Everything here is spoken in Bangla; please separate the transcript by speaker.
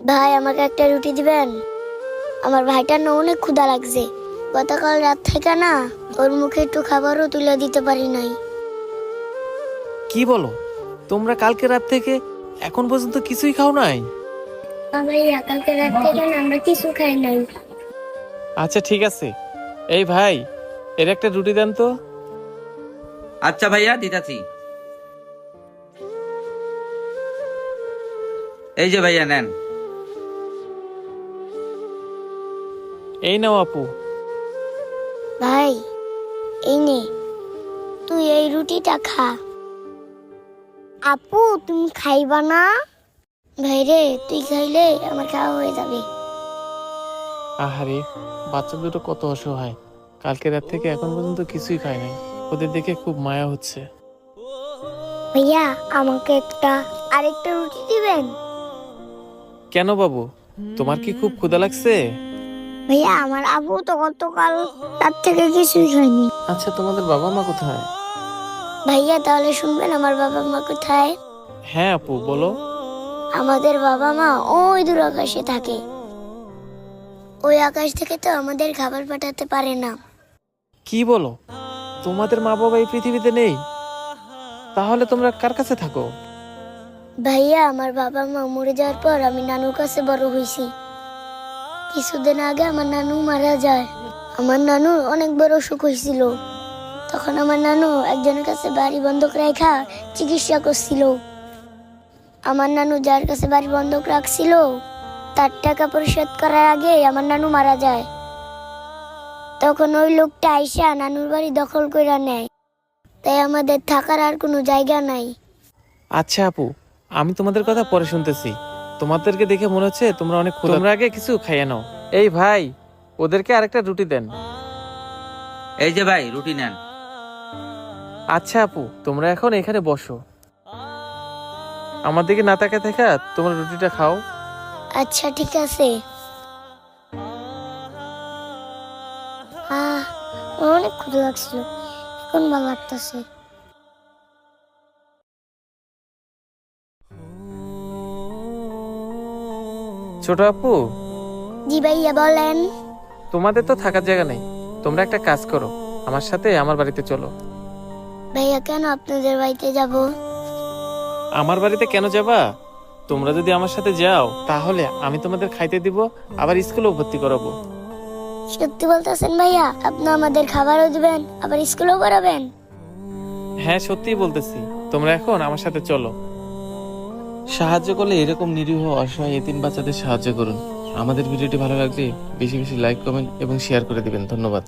Speaker 1: ভাই আমাকে একটা রুটি দিবেন? আমার ভাইটার না অনেক ক্ষুধা লাগছে। গতকাল রাত থেকে না ওর মুখে একটু খাবারও তুলে দিতে পারি নাই।
Speaker 2: কি বলো, তোমরা কালকে রাত থেকে এখন পর্যন্ত কিছুই খাও নাই?
Speaker 1: ভাইয়া কালকে রাত থেকে না আমরা কিছু খাই নাই।
Speaker 2: আচ্ছা ঠিক আছে, এই ভাই এর একটা রুটি দেন তো।
Speaker 3: আচ্ছা ভাইয়া, দিতাছি। এই যে ভাইয়া নেন।
Speaker 2: এই নাও আপু।
Speaker 1: ভাই এই নে, তুই এই রুটিটা খা। আপু তুমি খাইবা না? ভাই রে, তুই খাইলে আমার খাওয়া হয়ে যাবে।
Speaker 2: আহারে, বাচ্চা দুটো কত অসহায়, কালকে রাত থেকে এখন পর্যন্ত কিছুই খায় নাই। ওদের দেখে খুব মায়া হচ্ছে।
Speaker 1: ভাইয়া আমাকে আরেকটা রুটি দিবেন?
Speaker 2: কেন বাবু, তোমার কি খুব ক্ষুধা লাগছে?
Speaker 1: ভাইয়া আমার আবু তো গতকাল রাত থেকে কিছুই খায়নি।
Speaker 2: আচ্ছা, তোমাদের বাবা মা কোথায়?
Speaker 1: ভাইয়া তাহলে শুনবেন আমার বাবা মা কোথায়?
Speaker 2: হ্যাঁ আপু, বলো।
Speaker 1: আমাদের বাবা মা ওই দূর আকাশে থাকে। ওই আকাশ থেকে তো আমাদের খাবার পাঠাতে পারে না।
Speaker 2: কি বলো, তোমাদের মা বাবা এই পৃথিবীতে নেই? তাহলে তোমরা কার কাছে থাকো?
Speaker 1: ভাইয়া আমার বাবা মা মরে যাওয়ার পর আমি নানুর কাছে বড় হয়েছি। কিছুদিন আগে আমার নানু মারা যায়। আমার নানুর অনেক বড় অসুখ হয়েছিল। তখন আমার নানু একজনের কাছে বাড়ি বন্ধক রেখা চিকিৎসা করছিল। আমার নানু যার কাছে বাড়ি বন্ধক রাখছিল তার টাকা পরিশোধ করার আগে আমার নানু মারা যায়। তখন ওই লোকটা আইসা নানুর বাড়ি দখল করে নেয়। তাই আমাদের থাকার আর কোনো জায়গা নাই।
Speaker 2: আচ্ছা আপু, আমি তোমাদের কথা পরে শুনতেছি। তোমাদেরকে দেখে মনে হচ্ছে তোমরা অনেক ক্ষুধার্ত। তোমরা আগে কিছু খাইয়ে নাও। এই ভাই, ওদেরকে আরেকটা রুটি দেন।
Speaker 3: এই যে ভাই, রুটি নেন।
Speaker 2: আচ্ছা আপু, তোমরা এখন এখানে বসো। আমার দিকে না তাকায় থাকা তোমরা রুটিটা খাও।
Speaker 1: আচ্ছা ঠিক আছে। অনেক ক্ষুধা লাগছিল, এখন ভালো লাগতেছে।
Speaker 2: ছোট আপু,
Speaker 1: জি ভাইয়া বলেন।
Speaker 2: তোমাদের তো থাকার জায়গা নেই। তোমরা একটা কাজ করো, আমার সাথে আমার বাড়িতে চলো।
Speaker 1: ভাইয়া কেন আপনাদের বাড়িতে যাব?
Speaker 2: আমার বাড়িতে কেন যাবা? তোমরা যদি আমার সাথে যাও তাহলে আমি তোমাদের খাইতে দিব, আবার স্কুলেও ভর্তি করাবো।
Speaker 1: সত্যি বলতেছেন ভাইয়া? আপনি আমাদের খাবারও দিবেন আবার স্কুলেও করাবেন?
Speaker 2: হ্যাঁ সত্যিই বলতেছি, তোমরা এখন আমার সাথে চলো। সাহায্য করলে এরকম নিরীহ অসহায় এতিম বাচ্চাদের সাহায্য করুন। আমাদের ভিডিওটি ভালো লাগলে বেশি বেশি লাইক, কমেন্ট এবং শেয়ার করে দিবেন। ধন্যবাদ।